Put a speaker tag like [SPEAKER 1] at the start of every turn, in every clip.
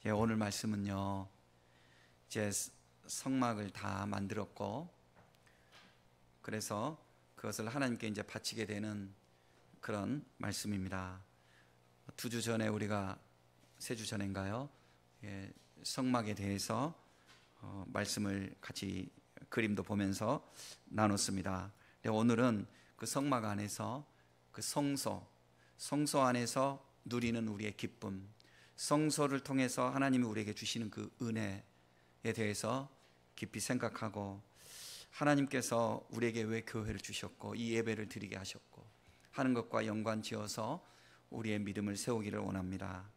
[SPEAKER 1] 예, 오늘 말씀은요, 이제 성막을 다 만들었고, 그래서 그것을 하나님께 이제 바치게 되는 그런 말씀입니다. 2주 전에 우리가 3주 전인가요? 예, 성막에 대해서 말씀을 같이 그림도 보면서 나눴습니다. 오늘은 그 성막 안에서 그 성소 안에서 누리는 우리의 기쁨, 성소를 통해서 하나님이 우리에게 주시는 그 은혜에 대해서 깊이 생각하고, 하나님께서 우리에게 왜 교회를 주셨고 이 예배를 드리게 하셨고 하는 것과 연관지어서 우리의 믿음을 세우기를 원합니다.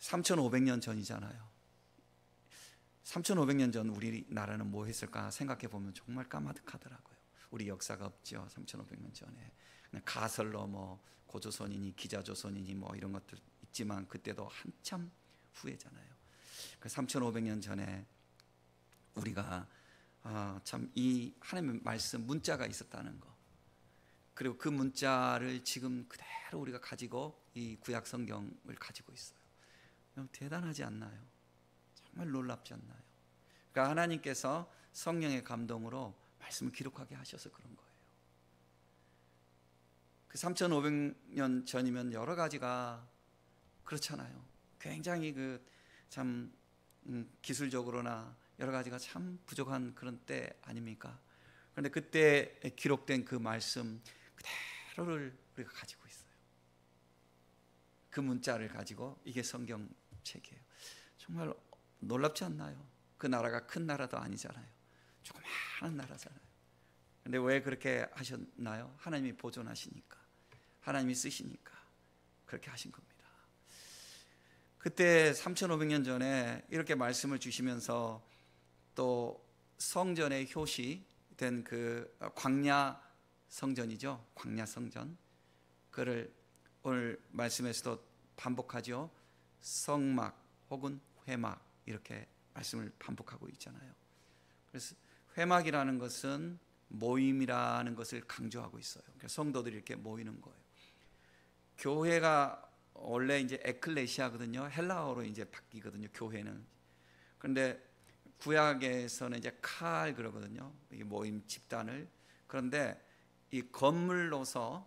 [SPEAKER 1] 3500년 전이잖아요. 3500년 전 우리나라는 뭐 했을까 생각해 보면 정말 까마득하더라고요. 우리 역사가 없죠. 3500년 전에 그냥 가설로 뭐 고조선이니 기자조선이니 뭐 이런 것들 있지만 그때도 한참 후에잖아요. 그 3500년 전에 우리가 참 이 하나님의 말씀 문자가 있었다는 거, 그리고 그 문자를 지금 그대로 우리가 가지고 이 구약 성경을 가지고 있어요. 너무 대단하지 않나요? 정말 놀랍지 않나요? 그러니까 하나님께서 성령의 감동으로 말씀을 기록하게 하셔서 그런 거예요. 그 3500년 전이면 여러 가지가 그렇잖아요. 굉장히 그 참 기술적으로나 여러 가지가 참 부족한 그런 때 아닙니까? 그런데 그때 기록된 그 말씀 그대로를 우리가 가지고 있어요. 그 문자를 가지고 이게 성경책이에요. 정말 놀랍지 않나요? 그 나라가 큰 나라도 아니잖아요. 조그마한 나라잖아요. 그런데 왜 그렇게 하셨나요? 하나님이 보존하시니까, 하나님이 쓰시니까 그렇게 하신 겁니다. 그때 3500년 전에 이렇게 말씀을 주시면서 또 성전의 효시 된 그 광야 성전이죠. 광야 성전. 그를 오늘 말씀에서도 반복하죠. 성막 혹은 회막, 이렇게 말씀을 반복하고 있잖아요. 그래서 회막이라는 것은 모임이라는 것을 강조하고 있어요. 그러니까 성도들이 이렇게 모이는 거예요. 교회가 원래 이제 에클레시아거든요. 헬라어로 이제 바뀌거든요. 교회는. 그런데 구약에서는 이제 칼 그러거든요. 이게 모임 집단을. 그런데 이 건물로서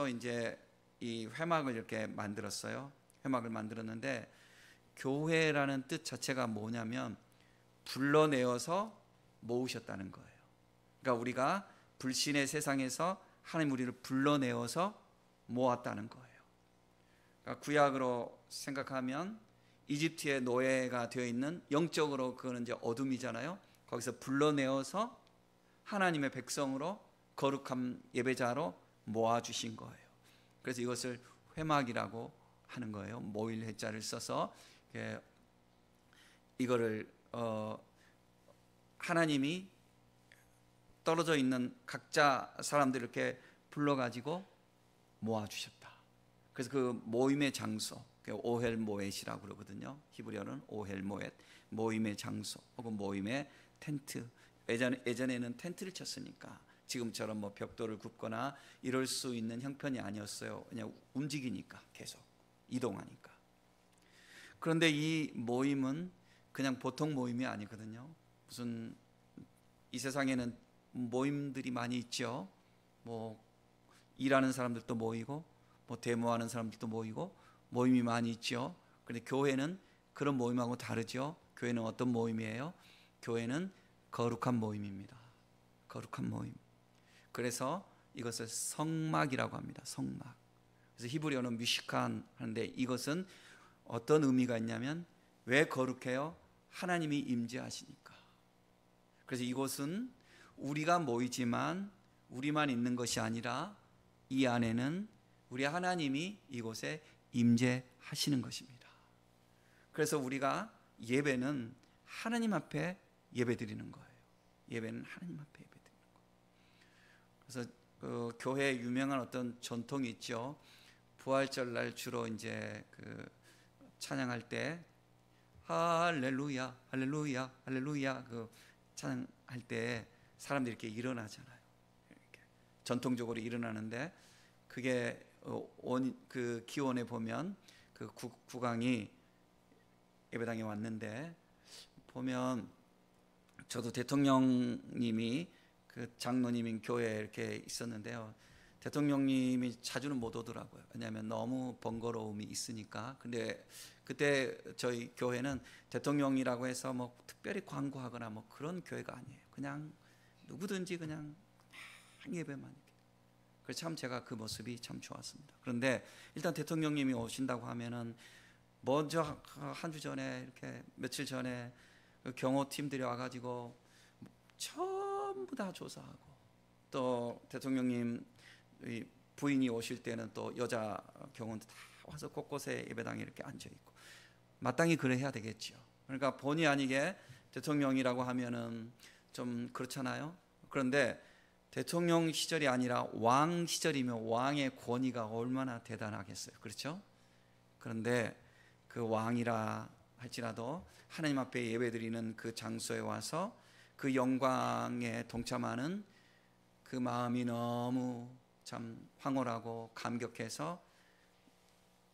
[SPEAKER 1] 이제 이 회막을 이렇게 만들었어요. 회막을 만들었는데, 교회라는 뜻 자체가 뭐냐면 불러내어서 모으셨다는 거예요. 그러니까 우리가 불신의 세상에서 하나님 우리를 불러내어서 모았다는 거예요. 그러니까 구약으로 생각하면 이집트의 노예가 되어 있는, 영적으로 그거는 이제 어둠이잖아요. 거기서 불러내어서 하나님의 백성으로 거룩한 예배자로 모아주신 거예요. 그래서 이것을 회막이라고 하는 거예요. 모일 해자를 써서 이거를 하나님이 떨어져 있는 각자 사람들 이렇게 불러가지고 모아주셨다. 그래서 그 모임의 장소, 오헬 모엣이라고 그러거든요. 히브리어는 오헬 모엣, 모임의 장소 혹은 모임의 텐트. 예전에는 텐트를 쳤으니까 지금처럼 뭐 벽돌을 굽거나 이럴 수 있는 형편이 아니었어요. 그냥 움직이니까, 계속 이동하니까. 그런데 이 모임은 그냥 보통 모임이 아니거든요. 무슨 이 세상에는 모임들이 많이 있죠. 뭐 일하는 사람들도 모이고, 뭐 데모하는 사람들도 모이고, 모임이 많이 있죠. 그런데 교회는 그런 모임하고 다르죠. 교회는 어떤 모임이에요? 교회는 거룩한 모임입니다. 거룩한 모임. 그래서 이것을 성막이라고 합니다. 성막. 그래서 히브리어는 미시칸 하는데, 이것은 어떤 의미가 있냐면, 왜 거룩해요? 하나님이 임재하시니까. 그래서 이곳은 우리가 모이지만 우리만 있는 것이 아니라 이 안에는 우리 하나님이 이곳에 임재하시는 것입니다. 그래서 우리가 예배는 하나님 앞에 예배드리는 거예요. 예배는 하나님 앞에 예배드리는 거예요. 그래서 교회에 유명한 어떤 전통이 있죠. 부활절 날 주로 이제 그 찬양할 때 할렐루야, 할렐루야, 할렐루야 그 찬양할 때 사람들이 이렇게 일어나잖아요. 이렇게 전통적으로 일어나는데, 그게 그 기원에 보면 그 국왕이 예배당에 왔는데 보면 저도 대통령님이 그 장로님인 교회에 이렇게 있었는데요. 대통령님이 자주는 못 오더라고요. 왜냐하면 너무 번거로움이 있으니까. 근데 그때 저희 교회는 대통령이라고 해서 뭐 특별히 광고하거나 뭐 그런 교회가 아니에요. 그냥 누구든지 그냥 예배만 이렇게. 그래서 참 제가 그 모습이 참 좋았습니다. 그런데 일단 대통령님이 오신다고 하면은 먼저 한 주 전에 이렇게 며칠 전에 그 경호팀들이 와가지고 전부 다 조사하고, 또 대통령님 부인이 오실 때는 또 여자 경호원들 다 와서 곳곳에 예배당에 이렇게 앉아 있고, 마땅히 그래야 되겠죠. 그러니까 본의 아니게 대통령이라고 하면은 좀 그렇잖아요. 그런데 대통령 시절이 아니라 왕 시절이면 왕의 권위가 얼마나 대단하겠어요. 그렇죠? 그런데 그 왕이라 할지라도 하나님 앞에 예배드리는 그 장소에 와서 그 영광에 동참하는 그 마음이 너무 참 황홀하고 감격해서,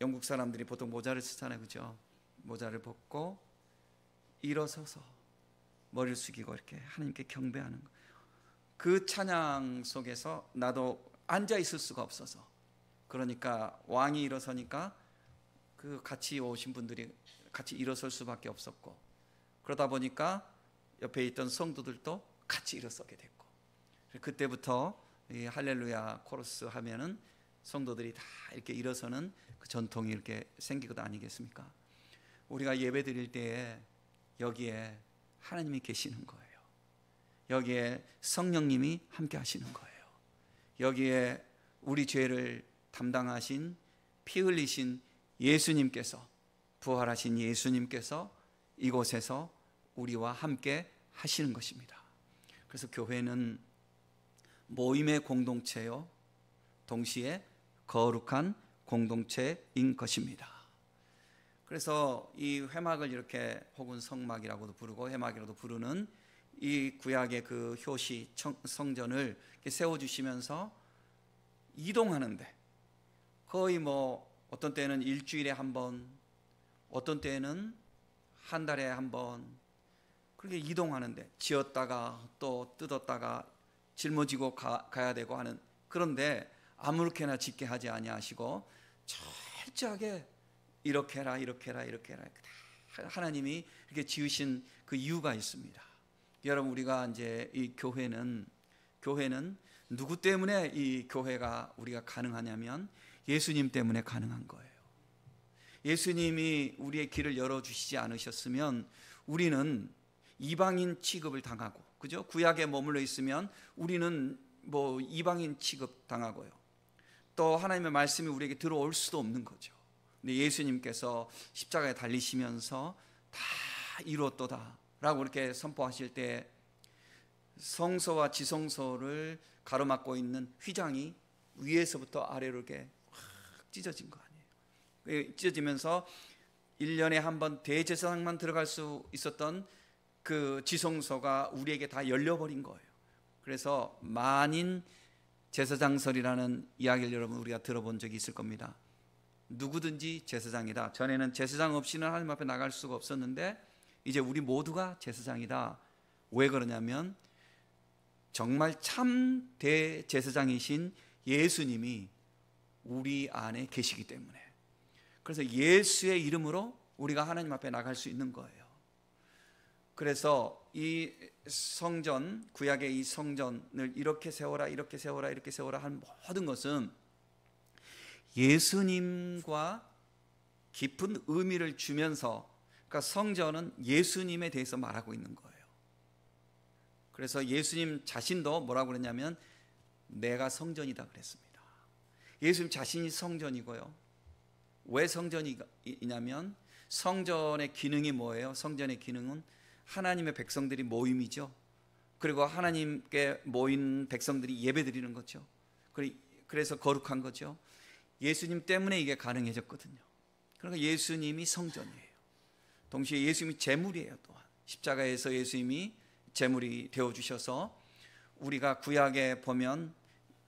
[SPEAKER 1] 영국 사람들이 보통 모자를 쓰잖아요. 그죠? 모자를 벗고 일어서서 머리를 숙이고 이렇게 하나님께 경배하는 거. 그 찬양 속에서 나도 앉아 있을 수가 없어서, 그러니까 왕이 일어서니까 그 같이 오신 분들이 같이 일어설 수밖에 없었고, 그러다 보니까 옆에 있던 성도들도 같이 일어서게 됐고, 그때부터 이 할렐루야 코러스 하면은 성도들이 다 이렇게 일어서는 그 전통이 이렇게 생기거든 아니겠습니까? 우리가 예배 드릴 때에 여기에 하나님이 계시는 거예요. 여기에 성령님이 함께 하시는 거예요. 여기에 우리 죄를 담당하신 피 흘리신 예수님께서, 부활하신 예수님께서 이곳에서 우리와 함께 하시는 것입니다. 그래서 교회는 모임의 공동체요, 동시에 거룩한 공동체인 것입니다. 그래서 이 회막을 이렇게, 혹은 성막이라고도 부르고 회막이라고도 부르는 이 구약의 그 효시 성전을 세워주시면서 이동하는데, 거의 뭐 어떤 때는 일주일에 한 번, 어떤 때는 한 달에 한 번, 그렇게 이동하는데, 지었다가 또 뜯었다가 짊어지고 가야 되고 하는, 그런데 아무렇게나 짓게 하지 아니하시고 철저하게 이렇게 해라 이렇게 해라 이렇게 해라, 하나님이 이렇게 지으신 그 이유가 있습니다. 여러분, 우리가 이제 이 교회는 누구 때문에 이 교회가 우리가 가능하냐면 예수님 때문에 가능한 거예요. 예수님이 우리의 길을 열어주시지 않으셨으면 우리는 이방인 취급을 당하고, 그죠? 구약에 머물러 있으면 우리는 뭐 이방인 취급 당하고요, 또 하나님의 말씀이 우리에게 들어올 수도 없는 거죠. 근데 예수님께서 십자가에 달리시면서 다 이루었도다 라고 이렇게 선포하실 때, 성소와 지성소를 가로막고 있는 휘장이 위에서부터 아래로 이렇게 확 찢어진 거 아니에요. 찢어지면서 1년에 한 번 대제사장만 들어갈 수 있었던 그 지성소가 우리에게 다 열려버린 거예요. 그래서 만인 제사장설이라는 이야기를 여러분 우리가 들어본 적이 있을 겁니다. 누구든지 제사장이다. 전에는 제사장 없이는 하나님 앞에 나갈 수가 없었는데 이제 우리 모두가 제사장이다. 왜 그러냐면 정말 참 대제사장이신 예수님이 우리 안에 계시기 때문에. 그래서 예수의 이름으로 우리가 하나님 앞에 나갈 수 있는 거예요. 그래서 이 성전, 구약의 이 성전을 이렇게 세워라 이렇게 세워라 이렇게 세워라 한 모든 것은 예수님과 깊은 의미를 주면서, 그러니까 성전은 예수님에 대해서 말하고 있는 거예요. 그래서 예수님 자신도 뭐라고 그랬냐면 내가 성전이다 그랬습니다. 예수님 자신이 성전이고요. 왜 성전이냐면 성전의 기능이 뭐예요? 성전의 기능은 하나님의 백성들이 모임이죠. 그리고 하나님께 모인 백성들이 예배드리는 거죠. 그래서 거룩한 거죠. 예수님 때문에 이게 가능해졌거든요. 그러니까 예수님이 성전이에요. 동시에 예수님이 제물이에요. 또한 십자가에서 예수님이 제물이 되어주셔서, 우리가 구약에 보면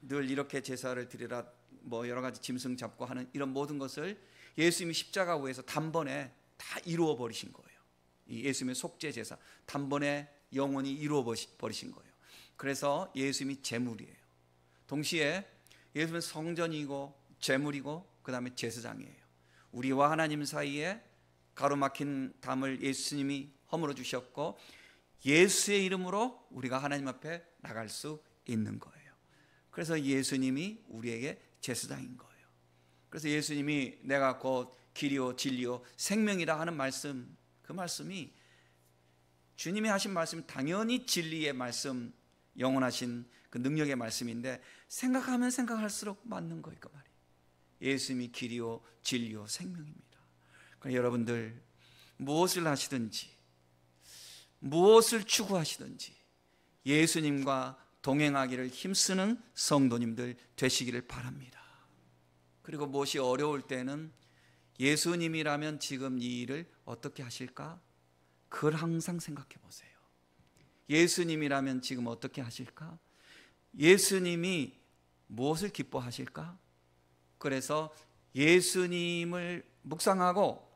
[SPEAKER 1] 늘 이렇게 제사를 드리라, 뭐 여러 가지 짐승 잡고 하는 이런 모든 것을 예수님이 십자가 위에서 단번에 다 다 이루어 버리신 거예요. 이 예수님의 속죄 제사 단번에 영원히 이루어 버리신 거예요. 그래서 예수님이 제물이에요. 동시에 예수님은 성전이고 제물이고 그 다음에 제사장이에요. 우리와 하나님 사이에 가로막힌 담을 예수님이 허물어 주셨고 예수의 이름으로 우리가 하나님 앞에 나갈 수 있는 거예요. 그래서 예수님이 우리에게 제사장인 거예요. 그래서 예수님이 내가 곧 길이요 진리요 생명이라 하는 말씀, 그 말씀이 주님이 하신 말씀이 당연히 진리의 말씀, 영원하신 그 능력의 말씀인데 생각하면 생각할수록 맞는 거예요. 그 말이 예수님이 길이요 진리요 생명입니다. 그러니까 여러분들 무엇을 하시든지 무엇을 추구하시든지 예수님과 동행하기를 힘쓰는 성도님들 되시기를 바랍니다. 그리고 무엇이 어려울 때는 예수님이라면 지금 이 일을 어떻게 하실까? 그걸 항상 생각해 보세요. 예수님이라면 지금 어떻게 하실까? 예수님이 무엇을 기뻐하실까? 그래서 예수님을 묵상하고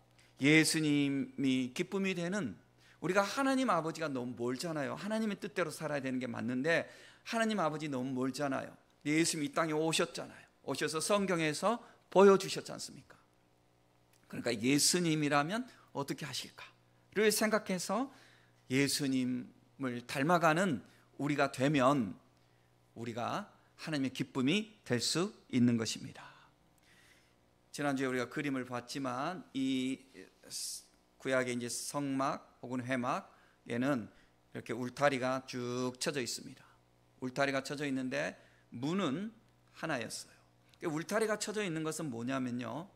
[SPEAKER 1] 예수님이 기쁨이 되는, 우리가 하나님 아버지가 너무 멀잖아요. 하나님의 뜻대로 살아야 되는 게 맞는데 하나님 아버지 너무 멀잖아요. 예수님이 이 땅에 오셨잖아요. 오셔서 성경에서 보여주셨지 않습니까? 그러니까 예수님이라면 어떻게 하실까를 생각해서 예수님을 닮아가는 우리가 되면 우리가 하나님의 기쁨이 될 수 있는 것입니다. 지난주에 우리가 그림을 봤지만 이 구약의 이제 성막 혹은 회막에는 이렇게 울타리가 쭉 쳐져 있습니다. 울타리가 쳐져 있는데 문은 하나였어요. 울타리가 쳐져 있는 것은 뭐냐면요,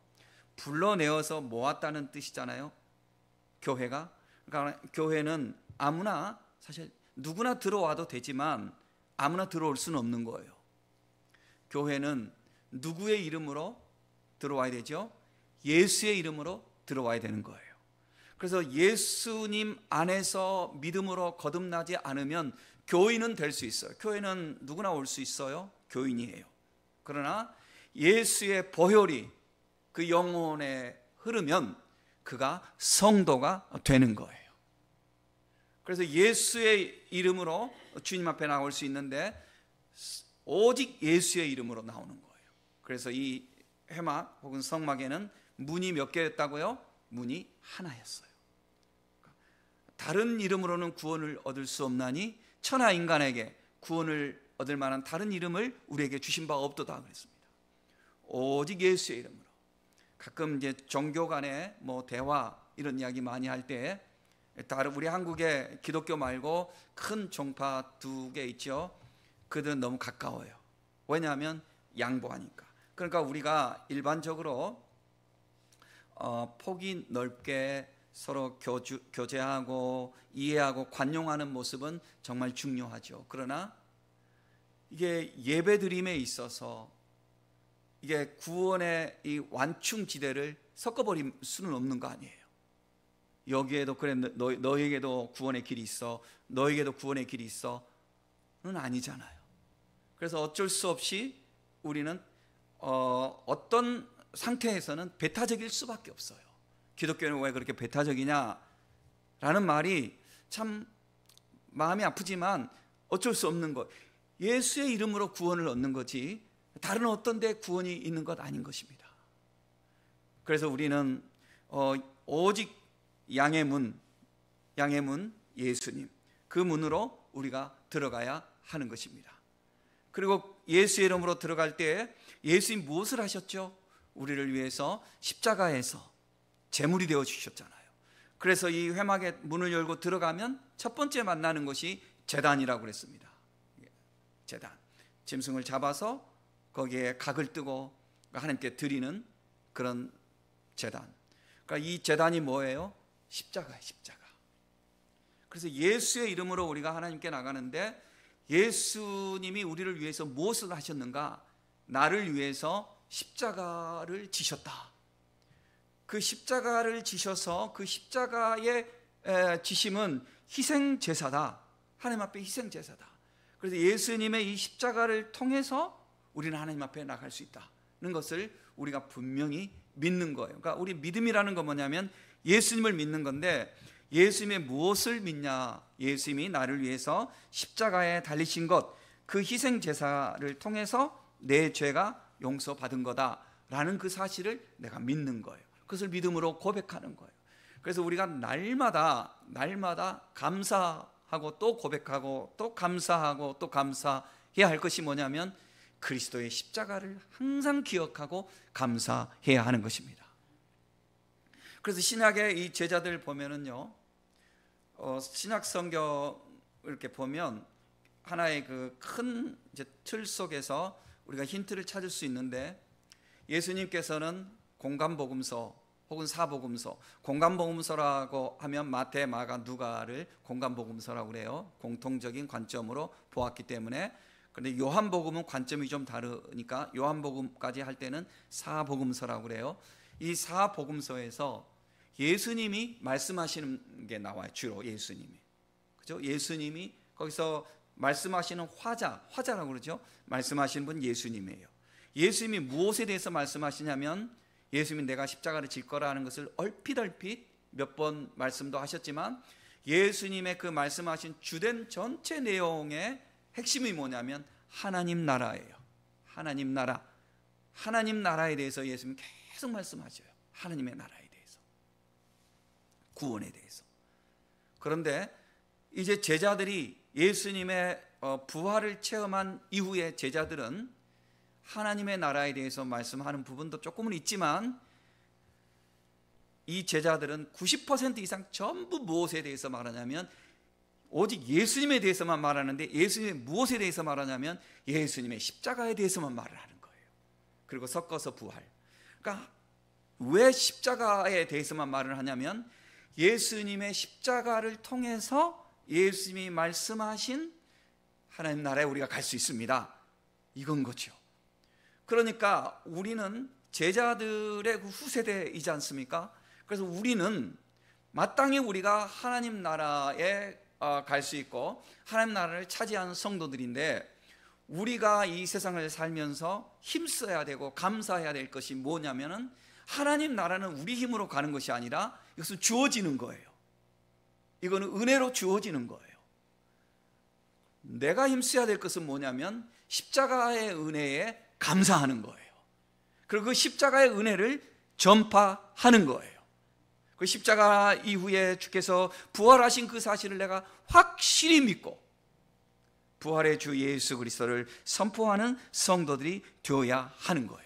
[SPEAKER 1] 불러내어서 모았다는 뜻이잖아요. 교회가. 그러니까 교회는 아무나, 사실 누구나 들어와도 되지만 아무나 들어올 수는 없는 거예요. 교회는 누구의 이름으로 들어와야 되죠? 예수의 이름으로 들어와야 되는 거예요. 그래서 예수님 안에서 믿음으로 거듭나지 않으면 교인은 될 수 있어요. 교회는 누구나 올 수 있어요. 교인이에요. 그러나 예수의 보혈이 그 영혼에 흐르면 그가 성도가 되는 거예요. 그래서 예수의 이름으로 주님 앞에 나올 수 있는데 오직 예수의 이름으로 나오는 거예요. 그래서 이 회막 혹은 성막에는 문이 몇 개였다고요? 문이 하나였어요. 다른 이름으로는 구원을 얻을 수 없나니 천하 인간에게 구원을 얻을 만한 다른 이름을 우리에게 주신 바가 없도다 그랬습니다. 오직 예수의 이름으로. 가끔 이제 종교 간의 뭐 대화 이런 이야기 많이 할 때 다른 우리 한국에 기독교 말고 큰 종파 두 개 있죠. 그들은 너무 가까워요. 왜냐하면 양보하니까. 그러니까 우리가 일반적으로 폭이 넓게 서로 교제하고 이해하고 관용하는 모습은 정말 중요하죠. 그러나 이게 예배드림에 있어서 이게 구원의 이 완충지대를 섞어버릴 수는 없는 거 아니에요. 여기에도 그래 너에게도 구원의 길이 있어, 너에게도 구원의 길이 있어는 아니잖아요. 그래서 어쩔 수 없이 우리는 어떤 상태에서는 배타적일 수밖에 없어요. 기독교는 왜 그렇게 배타적이냐 라는 말이 참 마음이 아프지만 어쩔 수 없는 것. 예수의 이름으로 구원을 얻는 거지 다른 어떤 데 구원이 있는 것 아닌 것입니다. 그래서 우리는 오직 양의 문 예수님, 그 문으로 우리가 들어가야 하는 것입니다. 그리고 예수의 이름으로 들어갈 때 예수님 무엇을 하셨죠? 우리를 위해서 십자가에서 제물이 되어 주셨잖아요. 그래서 이 회막의 문을 열고 들어가면 첫 번째 만나는 것이 제단이라고 그랬습니다. 제단, 짐승을 잡아서 거기에 각을 뜨고 하나님께 드리는 그런 제단. 그러니까 이 제단이 뭐예요? 십자가예요, 십자가. 그래서 예수의 이름으로 우리가 하나님께 나가는데 예수님이 우리를 위해서 무엇을 하셨는가? 나를 위해서 십자가를 지셨다. 그 십자가를 지셔서 그 십자가의 지심은 희생제사다. 하나님 앞에 희생제사다. 그래서 예수님의 이 십자가를 통해서 우리는 하나님 앞에 나갈 수 있다는 것을 우리가 분명히 믿는 거예요. 그러니까 우리 믿음이라는 건 뭐냐면 예수님을 믿는 건데, 예수님의 무엇을 믿냐? 예수님이 나를 위해서 십자가에 달리신 것, 그 희생 제사를 통해서 내 죄가 용서받은 거다라는 그 사실을 내가 믿는 거예요. 그것을 믿음으로 고백하는 거예요. 그래서 우리가 날마다 감사하고 또 고백하고 또 감사하고 또 감사해야 할 것이 뭐냐면, 그리스도의 십자가를 항상 기억하고 감사해야 하는 것입니다. 그래서 신약의 이 제자들 보면은요, 신약 성경 이렇게 보면 하나의 그 큰 틀 속에서 우리가 힌트를 찾을 수 있는데, 예수님께서는 공간복음서 혹은 사복음서, 공간복음서라고 하면 마태, 마가, 누가를 공간복음서라고 그래요. 공통적인 관점으로 보았기 때문에. 그런데 요한복음은 관점이 좀 다르니까 요한복음까지 할 때는 사복음서라고 그래요. 이 사복음서에서 예수님이 말씀하시는 게 나와요. 주로 예수님이, 그죠? 예수님이 거기서 말씀하시는 화자라고 그러죠. 말씀하시는 분 예수님이에요. 예수님이 무엇에 대해서 말씀하시냐면, 예수님이 내가 십자가를 질 거라는 것을 얼핏 몇 번 말씀도 하셨지만, 예수님의 그 말씀하신 주된 전체 내용의 핵심이 뭐냐면 하나님 나라예요. 하나님 나라에 대해서 예수님이 계속 말씀하셔요. 하나님의 나라에 대해서, 구원에 대해서. 그런데 이제 제자들이 예수님의 부활을 체험한 이후에 제자들은 하나님의 나라에 대해서 말씀하는 부분도 조금은 있지만, 이 제자들은 90% 이상 전부 무엇에 대해서 말하냐면 오직 예수님에 대해서만 말하는데, 예수님의 무엇에 대해서 말하냐면 예수님의 십자가에 대해서만 말을 하는 거예요. 그리고 섞어서 부활. 그러니까 왜 십자가에 대해서만 말을 하냐면, 예수님의 십자가를 통해서 예수님이 말씀하신 하나님 나라에 우리가 갈 수 있습니다, 이건 거죠. 그러니까 우리는 제자들의 그 후세대이지 않습니까? 그래서 우리는 마땅히 우리가 하나님 나라에 갈 수 있고 하나님 나라를 차지하는 성도들인데, 우리가 이 세상을 살면서 힘써야 되고 감사해야 될 것이 뭐냐면은, 하나님 나라는 우리 힘으로 가는 것이 아니라 이것은 주어지는 거예요. 이거는 은혜로 주어지는 거예요. 내가 힘써야 될 것은 뭐냐면 십자가의 은혜에 감사하는 거예요. 그리고 그 십자가의 은혜를 전파하는 거예요. 그 십자가 이후에 주께서 부활하신 그 사실을 내가 확실히 믿고 부활의 주 예수 그리스도를 선포하는 성도들이 되어야 하는 거예요.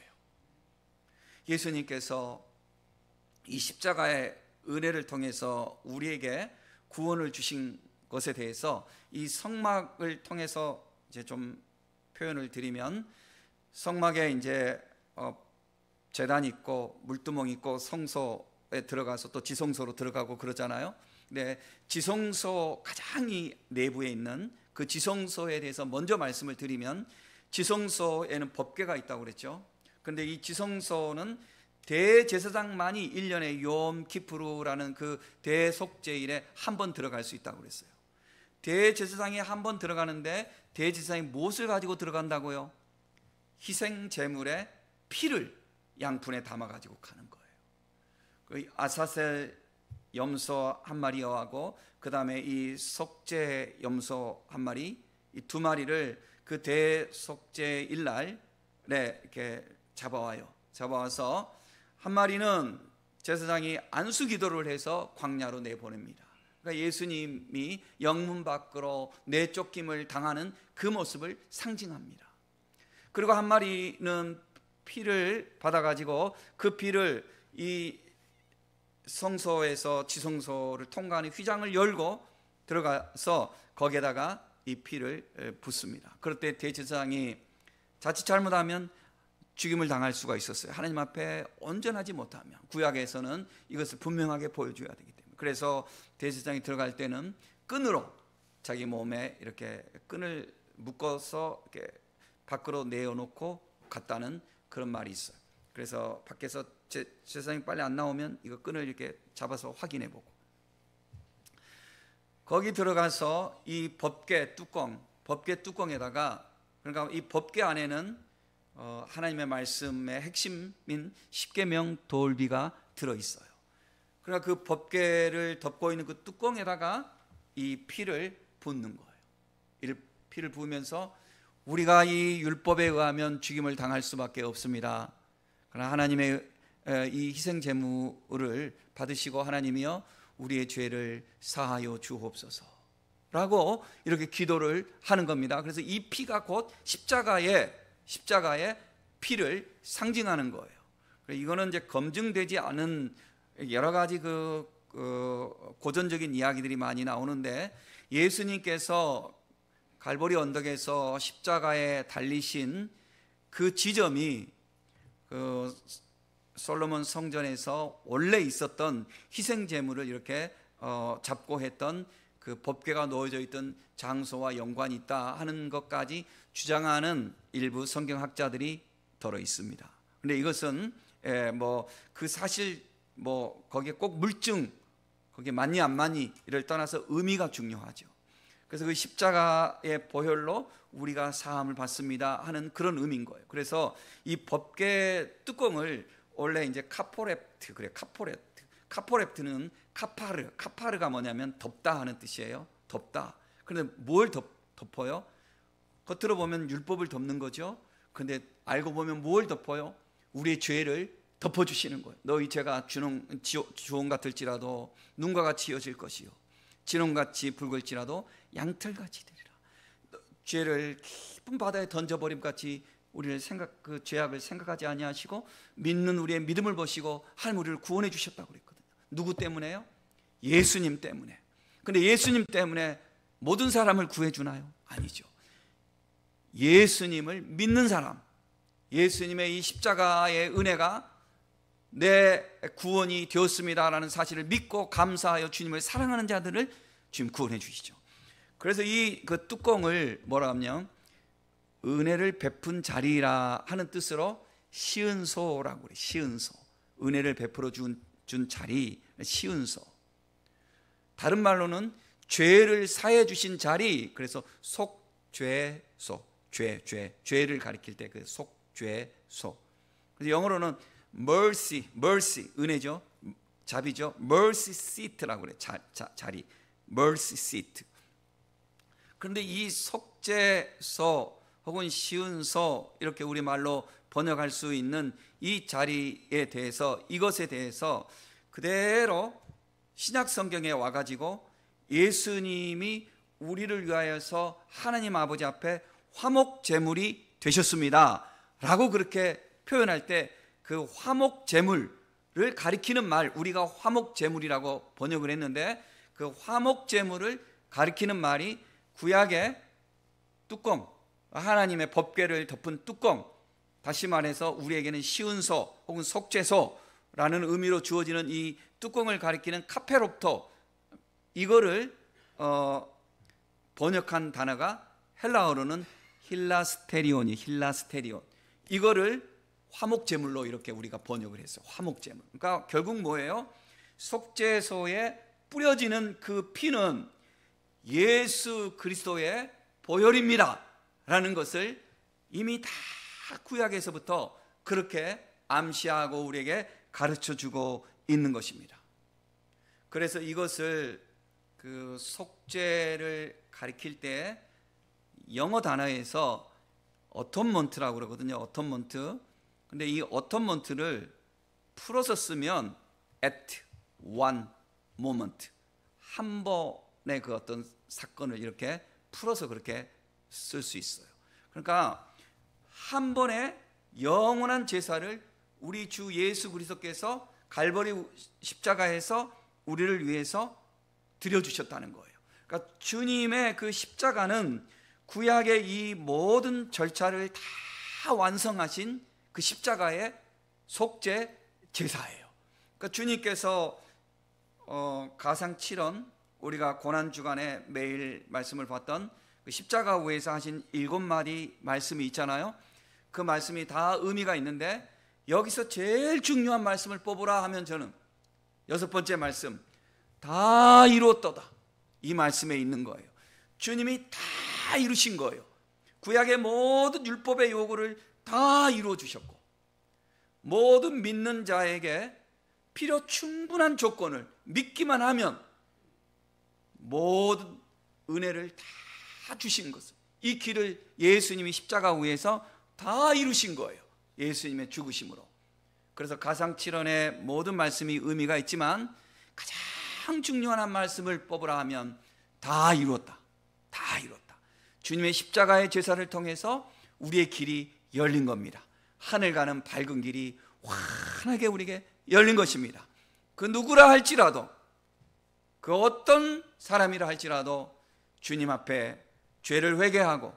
[SPEAKER 1] 예수님께서 이 십자가의 은혜를 통해서 우리에게 구원을 주신 것에 대해서 이 성막을 통해서 이제 좀 표현을 드리면, 성막에 이제 제단이 있고 물두멍이 있고 성소에 들어가서 또 지성소로 들어가고 그러잖아요. 근데 지성소 가장 이 내부에 있는 그 지성소에 대해서 먼저 말씀을 드리면, 지성소에는 법궤가 있다고 그랬죠. 그런데 이 지성소는 대제사장만이 1년에 욤 키푸르라는 그 대속죄일에 한 번 들어갈 수 있다고 그랬어요. 대제사장이 한 번 들어가는데 대제사장이 무엇을 가지고 들어간다고요? 희생 제물의 피를 양푼에 담아 가지고 가는 거예요. 그 아사셀 염소 한 마리하고 그 다음에 이 속죄 염소 한 마리, 이 두 마리를 그 대속죄일 날에 이렇게 잡아와서 한 마리는 제사장이 안수 기도를 해서 광야로 내보냅니다. 그러니까 예수님이 영문 밖으로 내쫓김을 당하는 그 모습을 상징합니다. 그리고 한 마리는 피를 받아가지고 그 피를 이 성소에서 지성소를 통과하는 휘장을 열고 들어가서 거기에다가 이 피를 붓습니다. 그럴 때 대제사장이 자칫 잘못하면 죽임을 당할 수가 있었어요. 하나님 앞에 온전하지 못하면. 구약에서는 이것을 분명하게 보여줘야 되기 때문에. 그래서 대제사장이 들어갈 때는 끈으로 자기 몸에 이렇게 끈을 묶어서 이렇게 밖으로 내어놓고 갔다는 그런 말이 있어요. 그래서 밖에서 제사장이 빨리 안 나오면 이거 끈을 이렇게 잡아서 확인해 보고, 거기 들어가서 이 법궤 뚜껑에다가, 그러니까 이 법궤 안에는 하나님의 말씀의 핵심인 십계명 돌비가 들어있어요. 그러니까 그 법궤를 덮고 있는 그 뚜껑에다가 이 피를 붓는 거예요. 이 피를 부으면서 우리가 이 율법에 의하면 죽임을 당할 수밖에 없습니다. 그러나 하나님의 이 희생 제물을 받으시고 하나님이여 우리의 죄를 사하여 주옵소서라고 이렇게 기도를 하는 겁니다. 그래서 이 피가 곧 십자가의 피를 상징하는 거예요. 이거는 이제 검증되지 않은 여러 가지 고전적인 이야기들이 많이 나오는데, 예수님께서 갈보리 언덕에서 십자가에 달리신 그 지점이 솔로몬 성전에서 원래 있었던 희생 제물을 이렇게 잡고 했던 그 법궤가 놓여져 있던 장소와 연관이 있다 하는 것까지 주장하는 일부 성경학자들이 들어 있습니다. 그런데 이것은 그 사실 거기에 꼭 물증, 거기에 맞니 안 맞니를 떠나서 의미가 중요하죠. 그래서 그 십자가의 보혈로 우리가 사함을 받습니다 하는 그런 의미인 거예요. 그래서 이 법궤 뚜껑을 원래 이제 카포렙트, 그래 카포렙트는 카파르가 뭐냐면 덮다 하는 뜻이에요. 덮다. 그런데 뭘 덮어요? 겉으로 보면 율법을 덮는 거죠. 그런데 알고 보면 뭘 덮어요? 우리의 죄를 덮어주시는 거예요. 너희 죄가 주홍 같을지라도 눈과 같이 이어질 것이요 진홍같이 붉을지라도 양털같이 되리라. 죄를 깊은 바다에 던져버림 같이 우리를 그 죄악을 생각하지 아니하시고 믿는 우리의 믿음을 보시고 하나님 우리를 구원해 주셨다고 그랬거든요. 누구 때문에요? 예수님 때문에. 근데 예수님 때문에 모든 사람을 구해 주나요? 아니죠. 예수님을 믿는 사람, 예수님의 이 십자가의 은혜가 내 구원이 되었습니다라는 사실을 믿고 감사하여 주님을 사랑하는 자들을 주님 구원해 주시죠. 그래서 그 뚜껑을 뭐라 하면 은혜를 베푼 자리라 하는 뜻으로 시은소라고 그래요. 시은소. 은혜를 베풀어 준 자리, 시은소. 다른 말로는 죄를 사해 주신 자리, 그래서 속죄소. 죄를 가리킬 때 그 속죄소. 그래서 영어로는 mercy, 은혜죠. 자비죠. mercy seat라고 그래요. 자리. mercy seat. 그런데 이 속죄소 혹은 시은소, 이렇게 우리말로 번역할 수 있는 이 자리에 대해서, 이것에 대해서 그대로 신약 성경에 와가지고 예수님이 우리를 위하여서 하나님 아버지 앞에 화목 제물이 되셨습니다 라고 그렇게 표현할 때 그 화목 제물을 가리키는 말, 우리가 화목 제물이라고 번역을 했는데, 그 화목 제물을 가리키는 말이 구약의 뚜껑, 하나님의 법궤를 덮은 뚜껑, 다시 말해서 우리에게는 시은소 혹은 속죄소라는 의미로 주어지는 이 뚜껑을 가리키는 카페롭토, 이거를 번역한 단어가 헬라어로는 힐라스테리온. 이거를 화목제물로 이렇게 우리가 번역을 했어요. 화목제물. 그러니까 결국 뭐예요? 속죄소에 뿌려지는 그 피는 예수 그리스도의 보혈입니다 라는 것을 이미 다 구약에서부터 그렇게 암시하고 우리에게 가르쳐주고 있는 것입니다. 그래서 이것을 그 속죄를 가리킬 때 영어 단어에서 어톤먼트라고 그러거든요. 어톤먼트. 근데 이 어톤먼트를 풀어서 쓰면 at one moment, 한 번의 그 어떤 사건을 이렇게 풀어서 그렇게 쓸 수 있어요. 그러니까 한 번의 영원한 제사를 우리 주 예수 그리스도께서 갈보리 십자가에서 우리를 위해서 드려주셨다는 거예요. 그러니까 주님의 그 십자가는 구약의 이 모든 절차를 다 완성하신 그 십자가의 속죄 제사예요. 그러니까 주님께서 가상 7원, 우리가 고난주간에 매일 말씀을 봤던 그 십자가 위에서 하신 7마디 말씀이 있잖아요. 그 말씀이 다 의미가 있는데, 여기서 제일 중요한 말씀을 뽑으라 하면 저는 6번째 말씀, 다 이루었도다, 이 말씀에 있는 거예요. 주님이 다 이루신 거예요. 구약의 모든 율법의 요구를 다 이루어 주셨고, 모든 믿는 자에게 필요 충분한 조건을 믿기만 하면 모든 은혜를 다 주신 것을, 이 길을 예수님이 십자가 위에서 다 이루신 거예요. 예수님의 죽으심으로. 그래서 가상칠언의 모든 말씀이 의미가 있지만 가장 중요한 한 말씀을 뽑으라 하면 다 이루었다, 다 이루었다. 주님의 십자가의 제사를 통해서 우리의 길이 열린 겁니다. 하늘 가는 밝은 길이 환하게 우리에게 열린 것입니다. 그 누구라 할지라도, 그 어떤 사람이라 할지라도 주님 앞에 죄를 회개하고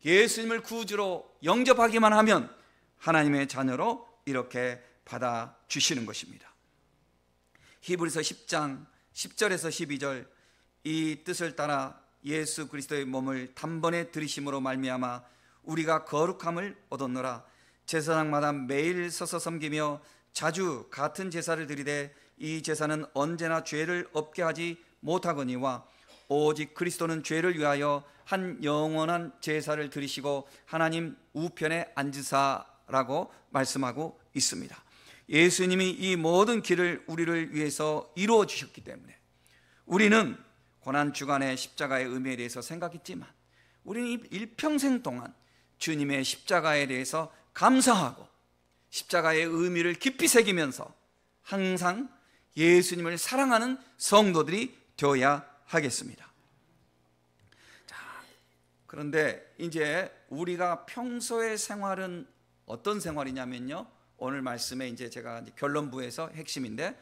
[SPEAKER 1] 예수님을 구주로 영접하기만 하면 하나님의 자녀로 이렇게 받아주시는 것입니다. 히브리서 10장 10절에서 12절, 이 뜻을 따라 예수 그리스도의 몸을 단번에 들이심으로 말미암아 우리가 거룩함을 얻었노라. 제사장마다 매일 서서 섬기며 자주 같은 제사를 드리되 이 제사는 언제나 죄를 없게 하지 못하거니와 오직 그리스도는 죄를 위하여 한 영원한 제사를 드리시고 하나님 우편에 앉으사라고 말씀하고 있습니다. 예수님이 이 모든 길을 우리를 위해서 이루어 주셨기 때문에 우리는 고난주간의 십자가의 의미에 대해서 생각했지만 우리는 일평생 동안 주님의 십자가에 대해서 감사하고 십자가의 의미를 깊이 새기면서 항상 예수님을 사랑하는 성도들이 되어야 하겠습니다. 자, 그런데 이제 우리가 평소의 생활은 어떤 생활이냐면요, 오늘 말씀에 이제 제가 결론부에서 핵심인데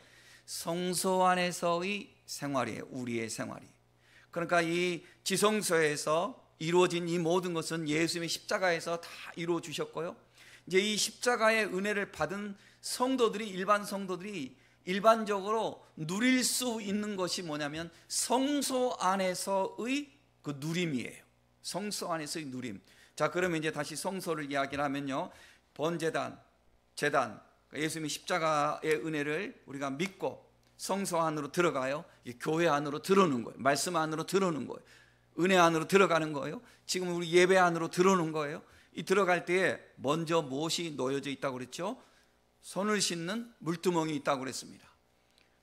[SPEAKER 1] 성소 안에서의 생활이에요. 우리의 생활이. 그러니까 이 지성소에서 이루어진 이 모든 것은 예수님의 십자가에서 다 이루어 주셨고요, 이제 이 십자가의 은혜를 받은 성도들이, 일반 성도들이 일반적으로 누릴 수 있는 것이 뭐냐면 성소 안에서의 그 누림이에요. 성소 안에서의 누림. 자, 그러면 이제 다시 성소를 이야기를 하면요, 번제단, 제단, 예수님의 십자가의 은혜를 우리가 믿고 성소 안으로 들어가요. 교회 안으로 들어오는 거예요. 말씀 안으로 들어오는 거예요. 은혜 안으로 들어가는 거예요. 지금 우리 예배 안으로 들어오는 거예요. 이 들어갈 때에 먼저 무엇이 놓여져 있다고 그랬죠? 손을 씻는 물두멍이 있다고 그랬습니다.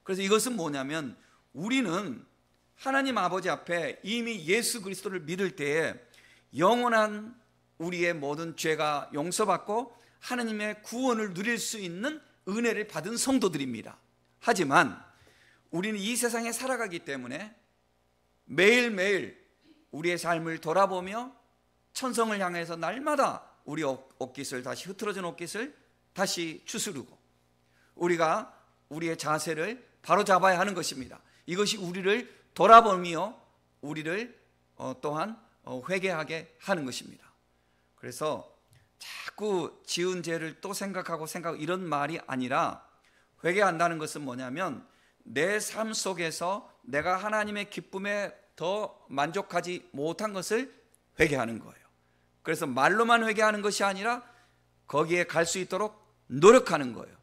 [SPEAKER 1] 그래서 이것은 뭐냐면 우리는 하나님 아버지 앞에 이미 예수 그리스도를 믿을 때에 영원한 우리의 모든 죄가 용서받고 하나님의 구원을 누릴 수 있는 은혜를 받은 성도들입니다. 하지만 우리는 이 세상에 살아가기 때문에 매일매일 우리의 삶을 돌아보며 천성을 향해서 날마다 우리 옷깃을 다시, 흐트러진 옷깃을 다시 추스르고 우리가 우리의 자세를 바로 잡아야 하는 것입니다. 이것이 우리를 돌아보며 우리를 또한 회개하게 하는 것입니다. 그래서 자꾸 지은 죄를 또 생각하고 이런 말이 아니라, 회개한다는 것은 뭐냐면 내 삶 속에서 내가 하나님의 기쁨에 더 만족하지 못한 것을 회개하는 거예요. 그래서 말로만 회개하는 것이 아니라 거기에 갈 수 있도록 노력하는 거예요.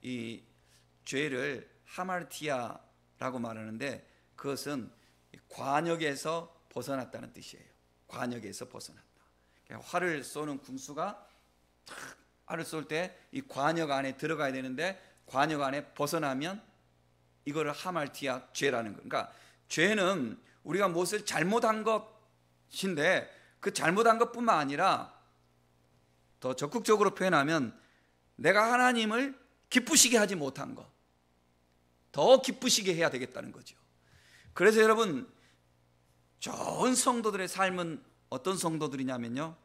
[SPEAKER 1] 이 죄를 하마르티아라고 말하는데 그것은 관역에서 벗어났다는 뜻이에요. 관역에서 벗어났다. 활을 쏘는 군수가 활을 쏠 때 이 관역 안에 들어가야 되는데 관역 안에 벗어나면 이거를 하말티아 죄라는 거예요. 그러니까 죄는 우리가 무엇을 잘못한 것인데 그 잘못한 것뿐만 아니라 더 적극적으로 표현하면 내가 하나님을 기쁘시게 하지 못한 것, 더 기쁘시게 해야 되겠다는 거죠. 그래서 여러분, 좋은 성도들의 삶은 어떤 성도들이냐면요,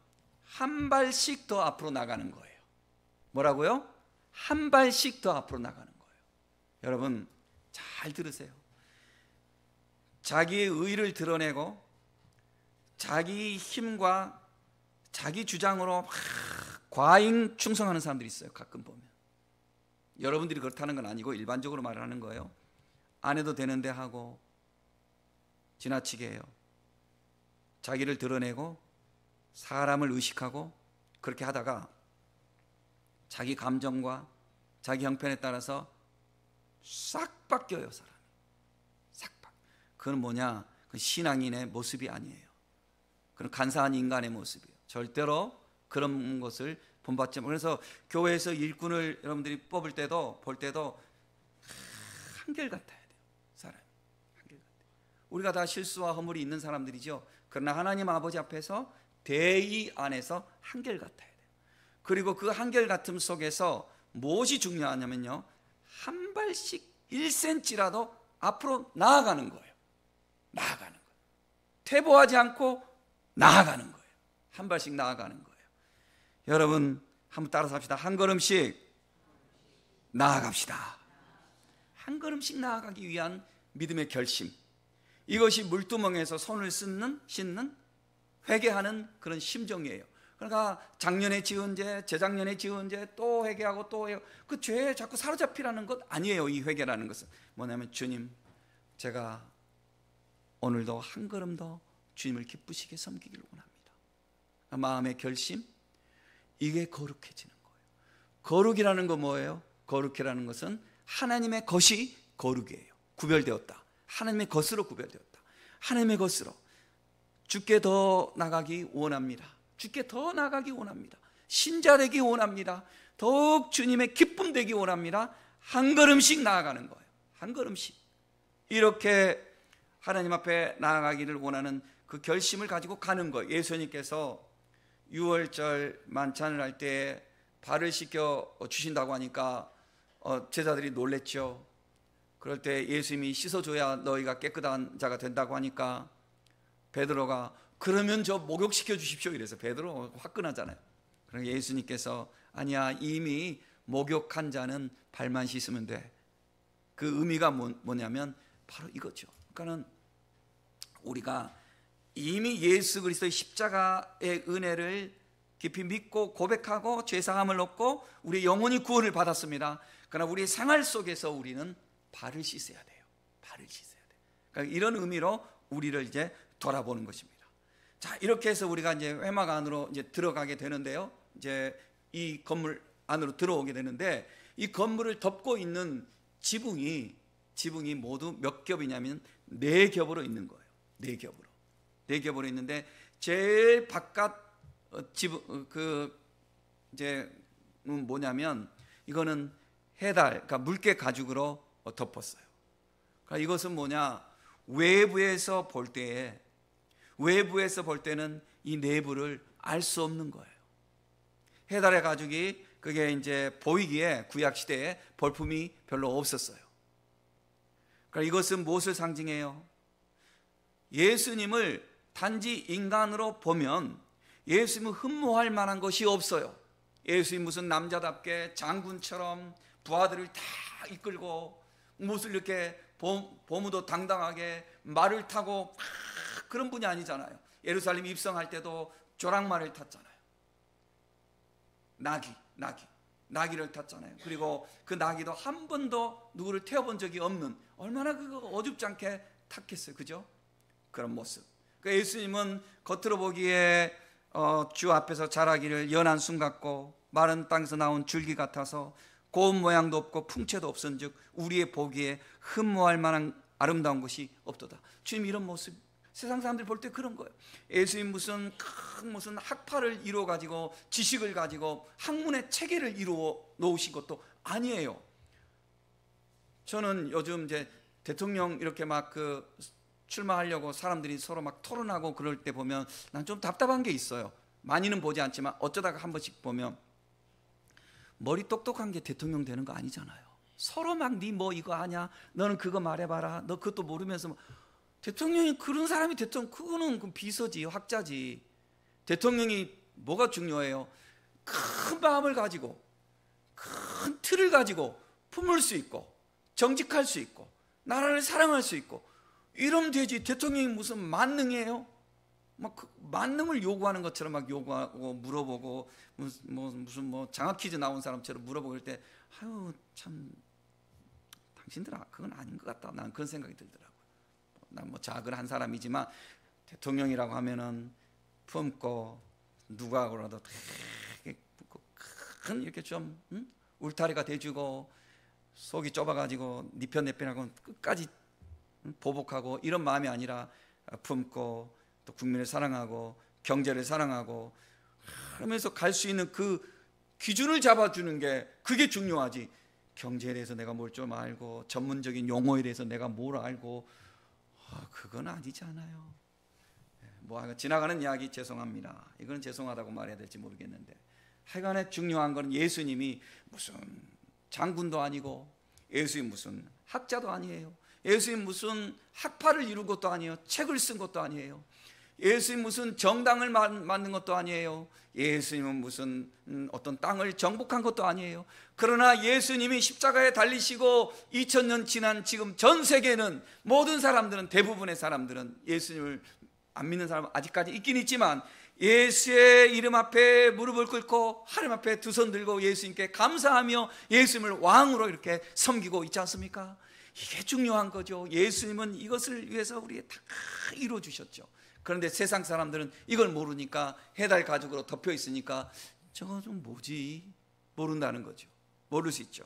[SPEAKER 1] 한 발씩 더 앞으로 나가는 거예요. 뭐라고요? 한 발씩 더 앞으로 나가는 거예요. 여러분 잘 들으세요. 자기의 의를 드러내고 자기 힘과 자기 주장으로 막 과잉 충성하는 사람들이 있어요. 가끔 보면. 여러분들이 그렇다는 건 아니고 일반적으로 말을 하는 거예요. 안 해도 되는데 하고 지나치게 해요. 자기를 드러내고 사람을 의식하고 그렇게 하다가 자기 감정과 자기 형편에 따라서 싹 바뀌어요. 사람이 싹 바뀌어요. 그건 뭐냐? 그건 신앙인의 모습이 아니에요. 그건 간사한 인간의 모습이에요. 절대로 그런 것을 본받지. 그래서 교회에서 일꾼을 여러분들이 뽑을 때도 볼 때도 한결같아야 돼요. 사람이 한결같아요. 우리가 다 실수와 허물이 있는 사람들이죠. 그러나 하나님 아버지 앞에서 대의 안에서 한결같아야 돼요. 그리고 그 한결같음 속에서 무엇이 중요하냐면요, 한 발씩 1cm라도 앞으로 나아가는 거예요. 나아가는 거예요. 퇴보하지 않고 나아가는 거예요. 한 발씩 나아가는 거예요. 여러분 한번 따라서 합시다. 한 걸음씩 나아갑시다. 한 걸음씩 나아가기 위한 믿음의 결심, 이것이 물두멍에서 손을 씻는 회개하는 그런 심정이에요. 그러니까 작년에 지은 죄, 재작년에 지은 죄 또 회개하고 또 회개하고, 그 죄에 자꾸 사로잡히라는 것 아니에요. 이 회개라는 것은 뭐냐면, 주님, 제가 오늘도 한 걸음 더 주님을 기쁘시게 섬기기를 원합니다. 마음의 결심, 이게 거룩해지는 거예요. 거룩이라는 건 뭐예요? 거룩이라는 것은 하나님의 것이 거룩이에요. 구별되었다. 하나님의 것으로 구별되었다. 하나님의 것으로 주께 더 나가기 원합니다. 주께 더 나가기 원합니다. 신자 되기 원합니다. 더욱 주님의 기쁨 되기 원합니다. 한 걸음씩 나아가는 거예요. 한 걸음씩. 이렇게 하나님 앞에 나아가기를 원하는 그 결심을 가지고 가는 거예요. 예수님께서 6월절 만찬을 할 때 발을 씻겨 주신다고 하니까 제자들이 놀랬죠. 그럴 때 예수님이 씻어줘야 너희가 깨끗한 자가 된다고 하니까 베드로가 그러면 저 목욕시켜 주십시오 이래서, 베드로 화끈하잖아요. 그러니까 예수님께서 아니야, 이미 목욕한 자는 발만 씻으면 돼. 그 의미가 뭐냐면 바로 이거죠. 그러니까는 우리가 이미 예수 그리스도의 십자가의 은혜를 깊이 믿고 고백하고 죄사함을 얻고 우리 영혼이 구원을 받았습니다. 그러나 우리의 생활 속에서 우리는 발을 씻어야 돼요. 발을 씻어야 돼요. 그러니까 이런 의미로 우리를 이제 돌아보는 것입니다. 자, 이렇게 해서 우리가 이제 회막 안으로 이제 들어가게 되는데요. 이제 이 건물 안으로 들어오게 되는데, 이 건물을 덮고 있는 지붕이 모두 몇 겹이냐면 4겹으로 있는 거예요. 4겹으로 있는데, 제일 바깥 지붕 이제 뭐냐면 이거는 해달, 그러니까 물개 가죽으로 덮었어요. 그러니까 이것은 뭐냐? 외부에서 볼 때는 이 내부를 알 수 없는 거예요. 해달의 가죽이 그게 이제 보이기에 구약 시대에 볼품이 별로 없었어요. 그러니까 이것은 무엇을 상징해요? 예수님을 단지 인간으로 보면 예수님은 흠모할 만한 것이 없어요. 예수님 무슨 남자답게 장군처럼 부하들을 다 이끌고 무슨 이렇게 보무도 당당하게 말을 타고 그런 분이 아니잖아요. 예루살렘 입성할 때도 조랑말을 탔잖아요. 나귀를 탔잖아요. 그리고 그 나귀도 한 번도 누구를 태워본 적이 없는, 얼마나 그거 어줍지 않게 탔겠어요. 그죠? 그런 모습. 그 예수님은 겉으로 보기에 주 앞에서 자라기를 연한 순 같고 마른 땅에서 나온 줄기 같아서 고운 모양도 없고 풍채도 없은즉 우리의 보기에 흠모할 만한 아름다운 것이 없도다. 주님 이런 모습, 세상 사람들이 볼 때 그런 거예요. 예수님 무슨 학파를 이루어 가지고 지식을 가지고 학문의 체계를 이루어 놓으신 것도 아니에요. 저는 요즘 이제 대통령 이렇게 막 출마하려고 사람들이 서로 막 토론하고 그럴 때 보면 난 좀 답답한 게 있어요. 많이는 보지 않지만 어쩌다가 한 번씩 보면 머리 똑똑한 게 대통령 되는 거 아니잖아요. 서로 막 니 뭐 이거 아냐, 너는 그거 말해봐라, 너 그것도 모르면서 대통령이 그런 사람이 대통령, 그거는 비서지, 학자지. 대통령이 뭐가 중요해요? 큰 마음을 가지고 큰 틀을 가지고 품을 수 있고 정직할 수 있고 나라를 사랑할 수 있고 이러면 되지. 대통령이 무슨 만능이에요? 막 만능을 요구하는 것처럼 막 요구하고 물어보고 무슨 장학 퀴즈 나온 사람처럼 물어보고 그럴 때 아유 참 당신들 그건 아닌 것 같다. 난 그런 생각이 들더라고요. 난 작은 한 사람이지만 대통령이라고 하면은 품고 누가 그러도 큰 이렇게 좀 울타리가 돼주고 속이 좁아가지고 네 편 내 편하고 끝까지 보복하고 이런 마음이 아니라 품고 또 국민을 사랑하고 경제를 사랑하고 그러면서 갈 수 있는 그 기준을 잡아주는 게 그게 중요하지. 경제에 대해서 내가 뭘 좀 알고 전문적인 용어에 대해서 내가 뭘 알고 그건 아니잖아요. 뭐 지나가는 이야기 죄송합니다. 이건 죄송하다고 말해야 될지 모르겠는데 하여간에 중요한 건 예수님이 무슨 장군도 아니고 예수님 무슨 학자도 아니에요. 예수님 무슨 학파를 이룬 것도 아니에요. 책을 쓴 것도 아니에요. 예수님 무슨 정당을 만든 것도 아니에요. 예수님은 무슨 어떤 땅을 정복한 것도 아니에요. 그러나 예수님이 십자가에 달리시고 2000년 지난 지금 전 세계는 모든 사람들은, 대부분의 사람들은, 예수님을 안 믿는 사람은 아직까지 있긴 있지만 예수의 이름 앞에 무릎을 꿇고 하나님 앞에 두 손 들고 예수님께 감사하며 예수님을 왕으로 이렇게 섬기고 있지 않습니까? 이게 중요한 거죠. 예수님은 이것을 위해서 우리에게 다 이루어 주셨죠. 그런데 세상 사람들은 이걸 모르니까 해달 가죽으로 덮여 있으니까 저거 좀 뭐지? 모른다는 거죠. 모를 수 있죠.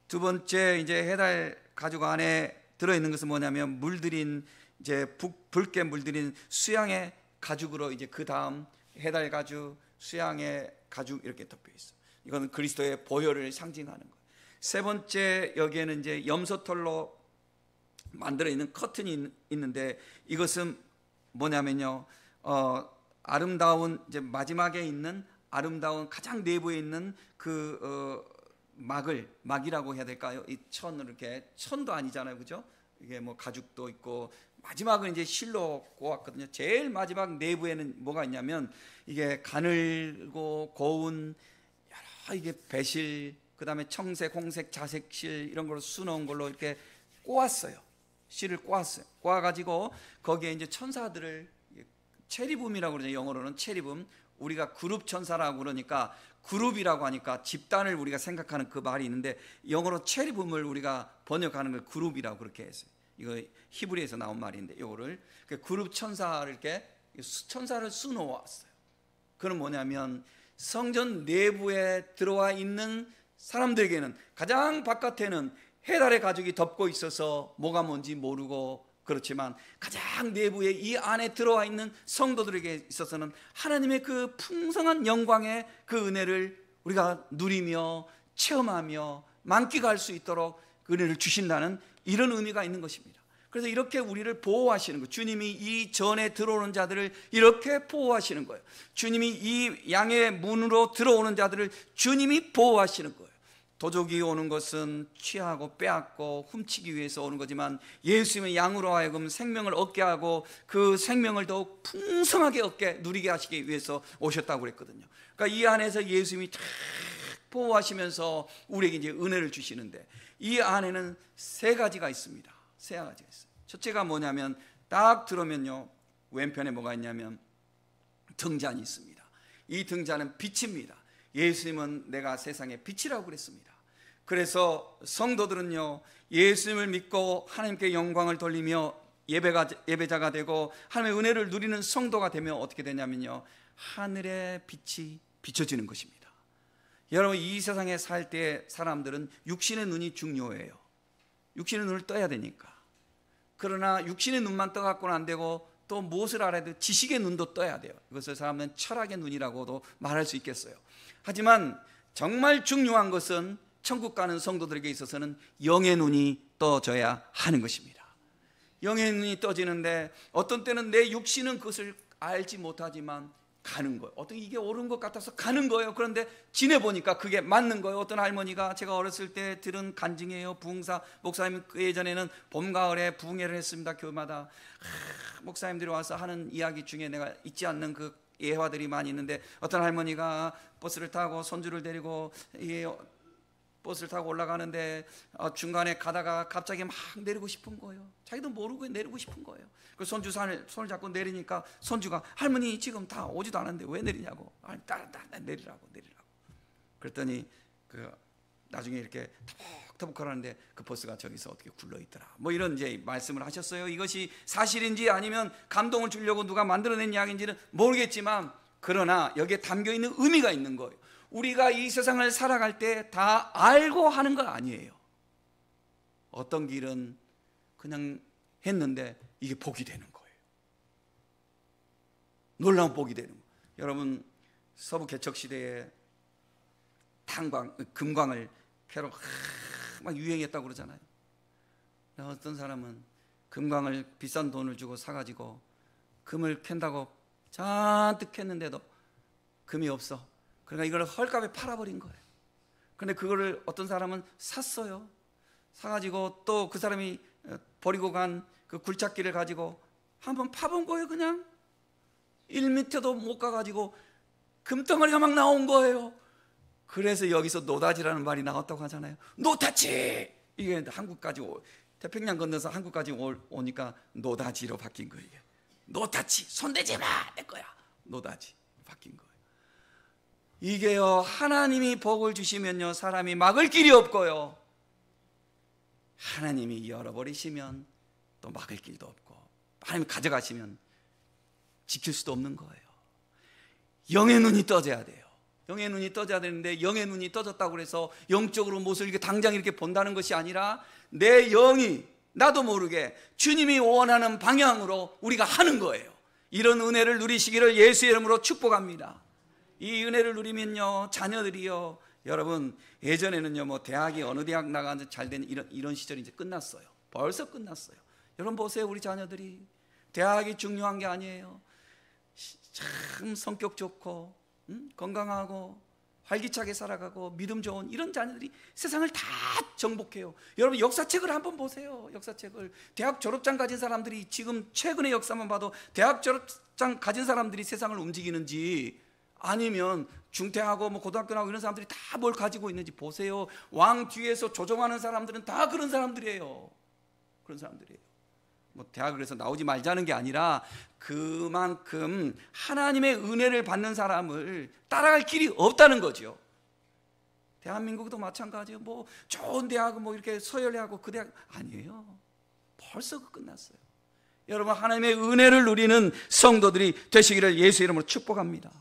[SPEAKER 1] 두 번째, 이제 해달 가죽 안에 들어있는 것은 뭐냐면 물들인, 이제 붉게 물들인 수양의 가죽으로, 이제 그 다음 해달 가죽, 수양의 가죽 이렇게 덮여 있어. 이건 그리스도의 보혈을 상징하는 거예요. 세 번째, 여기에는 이제 염소털로 만들어 있는 커튼이 있는데 이것은 뭐냐면요, 아름다운, 이제 마지막에 있는 아름다운 가장 내부에 있는 그 막이라고 해야 될까요? 이 천을 이렇게, 천도 아니잖아요, 그죠? 이게 뭐 가죽도 있고 마지막은 이제 실로 꼬았거든요. 제일 마지막 내부에는 뭐가 있냐면 이게 가늘고 고운 여러 이게 배실, 그 다음에 청색, 홍색, 자색실 이런 걸로 수놓은 걸로 이렇게 꼬았어요. 실을 꼬았어요. 꼬아가지고 거기에 이제 천사들을, 체리붐이라고 그러죠. 영어로는 체리붐. 우리가 그룹 천사라고 그러니까, 그룹이라고 하니까 집단을 우리가 생각하는 그 말이 있는데 영어로 체리붐을 우리가 번역하는 걸 그룹이라고 그렇게 했어요. 이거 히브리에서 나온 말인데 이거를 그룹 천사를 이렇게 천사를 수놓았어요. 그건 뭐냐면 성전 내부에 들어와 있는 사람들에게는, 가장 바깥에는 해달의 가죽이 덮고 있어서 뭐가 뭔지 모르고 그렇지만 가장 내부에 이 안에 들어와 있는 성도들에게 있어서는 하나님의 그 풍성한 영광의 그 은혜를 우리가 누리며 체험하며 만끽할 수 있도록 그 은혜를 주신다는 이런 의미가 있는 것입니다. 그래서 이렇게 우리를 보호하시는 거예요. 주님이 이 전에 들어오는 자들을 이렇게 보호하시는 거예요. 주님이 이 양의 문으로 들어오는 자들을 주님이 보호하시는 거예요. 도적이 오는 것은 취하고 빼앗고 훔치기 위해서 오는 거지만 예수님은 양으로 하여금 생명을 얻게 하고 그 생명을 더욱 풍성하게 얻게, 누리게 하시기 위해서 오셨다고 그랬거든요. 그러니까 이 안에서 예수님이 탁 보호하시면서 우리에게 이제 은혜를 주시는데, 이 안에는 세 가지가 있습니다. 세 가지가 있어요. 첫째가 뭐냐면 딱 들어오면요, 왼편에 뭐가 있냐면 등잔이 있습니다. 이 등잔은 빛입니다. 예수님은 내가 세상의 빛이라고 그랬습니다. 그래서 성도들은요, 예수님을 믿고 하나님께 영광을 돌리며 예배자가 되고 하나님의 은혜를 누리는 성도가 되면 어떻게 되냐면요, 하늘의 빛이 비춰지는 것입니다. 여러분, 이 세상에 살 때 사람들은 육신의 눈이 중요해요. 육신의 눈을 떠야 되니까. 그러나 육신의 눈만 떠갖고는 안 되고 또 무엇을 알아야 돼요? 지식의 눈도 떠야 돼요. 이것을 사람은 철학의 눈이라고도 말할 수 있겠어요. 하지만 정말 중요한 것은 천국 가는 성도들에게 있어서는 영의 눈이 떠져야 하는 것입니다. 영의 눈이 떠지는데 어떤 때는 내 육신은 그것을 알지 못하지만 가는 거예요. 어떤 이게 옳은 것 같아서 가는 거예요. 그런데 지내보니까 그게 맞는 거예요. 어떤 할머니가, 제가 어렸을 때 들은 간증이에요. 부흥사 목사님, 그 예전에는 봄 가을에 부흥회를 했습니다. 교회마다 목사님들이 와서 하는 이야기 중에 내가 잊지 않는 그 예화들이 많이 있는데, 어떤 할머니가 버스를 타고 손주를 데리고 버스를 타고 올라가는데 중간에 가다가 갑자기 막 내리고 싶은 거예요. 자기도 모르고 내리고 싶은 거예요. 그 손주 손을 잡고 내리니까 손주가, 할머니 지금 다 오지도 않았는데 왜 내리냐고. 따라 내리라고. 그랬더니 나중에 이렇게 터벅터벅하는데 그 버스가 저기서 어떻게 굴러 있더라. 뭐 이런 이제 말씀을 하셨어요. 이것이 사실인지 아니면 감동을 주려고 누가 만들어낸 이야기인지는 모르겠지만, 그러나 여기에 담겨 있는 의미가 있는 거예요. 우리가 이 세상을 살아갈 때 다 알고 하는 거 아니에요. 어떤 길은 그냥 했는데 이게 복이 되는 거예요. 놀라운 복이 되는 거예요. 여러분, 서부 개척 시대에 탄광, 금광을 캐러 막 유행했다고 그러잖아요. 어떤 사람은 금광을 비싼 돈을 주고 사가지고 금을 캔다고 잔뜩 캤는데도 금이 없어. 그러니까 이걸 헐값에 팔아버린 거예요. 그런데 그거를 어떤 사람은 샀어요. 사가지고 또 그 사람이 버리고 간 그 굴착기를 가지고 한번 파본 거예요. 그냥 1m도 못 가가지고 금덩어리가 막 나온 거예요. 그래서 여기서 노다지라는 말이 나왔다고 하잖아요. 노다지! 이게 한국까지 태평양 건너서 한국까지 오니까 노다지로 바뀐 거예요. 노다지! 손대지 마! 내 거야! 노다지 바뀐 거예요. 이게요, 하나님이 복을 주시면요, 사람이 막을 길이 없고요, 하나님이 열어버리시면 또 막을 길도 없고, 하나님이 가져가시면 지킬 수도 없는 거예요. 영의 눈이 떠져야 돼요. 영의 눈이 떠져야 되는데, 영의 눈이 떠졌다고 해서 영적으로 무엇을 이렇게 당장 이렇게 본다는 것이 아니라 내 영이 나도 모르게 주님이 원하는 방향으로 우리가 하는 거예요. 이런 은혜를 누리시기를 예수의 이름으로 축복합니다. 이 은혜를 누리면요, 자녀들이요, 여러분 예전에는요, 뭐 대학이 어느 대학 나가서 잘 되는 이런 시절이 이제 끝났어요. 벌써 끝났어요. 여러분 보세요, 우리 자녀들이 대학이 중요한 게 아니에요. 참 성격 좋고 건강하고 활기차게 살아가고 믿음 좋은 이런 자녀들이 세상을 다 정복해요. 여러분 역사책을 한번 보세요. 역사책을. 대학 졸업장 가진 사람들이 지금 최근의 역사만 봐도 대학 졸업장 가진 사람들이 세상을 움직이는지, 아니면 중퇴하고 뭐 고등학교 나오고 이런 사람들이 다 뭘 가지고 있는지 보세요. 왕 뒤에서 조종하는 사람들은 다 그런 사람들이에요. 그런 사람들이에요. 뭐 대학을 해서 나오지 말자는 게 아니라 그만큼 하나님의 은혜를 받는 사람을 따라갈 길이 없다는 거죠. 대한민국도 마찬가지예요. 뭐 좋은 대학은 뭐 이렇게 서열대하고 그 대학 아니에요. 벌써 끝났어요. 여러분, 하나님의 은혜를 누리는 성도들이 되시기를 예수 이름으로 축복합니다.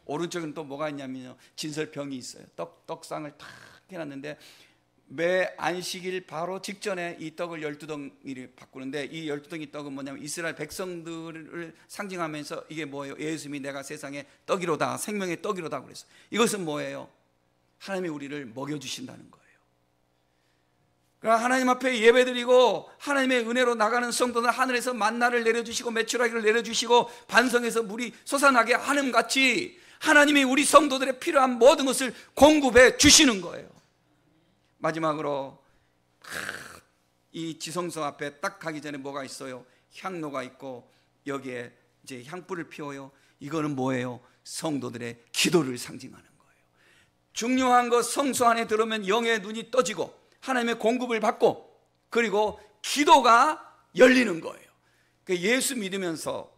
[SPEAKER 1] 오른쪽에는 또 뭐가 있냐면요, 진설병이 있어요. 떡상을 탁 해놨는데 매 안식일 바로 직전에 이 떡을 12덩이를 바꾸는데, 이 12덩이 떡은 뭐냐면 이스라엘 백성들을 상징하면서 이게 뭐예요? 예수님이 내가 세상의 떡이로다, 생명의 떡이로다 그랬어요. 이것은 뭐예요? 하나님이 우리를 먹여주신다는 거예요. 그러니까 하나님 앞에 예배드리고 하나님의 은혜로 나가는 성도는 하늘에서 만나를 내려주시고 메추라기를 내려주시고 반성해서 물이 솟아나게 하는 같이 하나님이 우리 성도들의 필요한 모든 것을 공급해 주시는 거예요. 마지막으로 이 지성소 앞에 딱 가기 전에 뭐가 있어요? 향로가 있고 여기에 이제 향불을 피워요. 이거는 뭐예요? 성도들의 기도를 상징하는 거예요. 중요한 것, 성소 안에 들어오면 영의 눈이 떠지고 하나님의 공급을 받고 그리고 기도가 열리는 거예요. 예수 믿으면서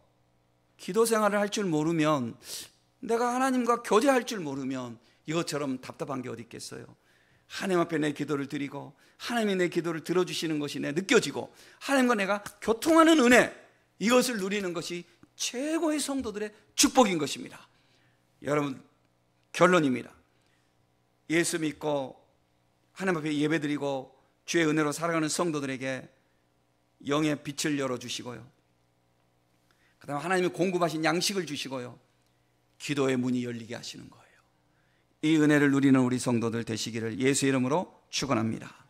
[SPEAKER 1] 기도 생활을 할 줄 모르면, 내가 하나님과 교제할 줄 모르면 이것처럼 답답한 게 어디 있겠어요? 하나님 앞에 내 기도를 드리고 하나님이 내 기도를 들어주시는 것이 내 느껴지고 하나님과 내가 교통하는 은혜, 이것을 누리는 것이 최고의 성도들의 축복인 것입니다. 여러분, 결론입니다. 예수 믿고 하나님 앞에 예배드리고 주의 은혜로 살아가는 성도들에게 영의 빛을 열어주시고요, 그 다음에 하나님이 공급하신 양식을 주시고요, 기도의 문이 열리게 하시는 거예요. 이 은혜를 누리는 우리 성도들 되시기를 예수 이름으로 축원합니다.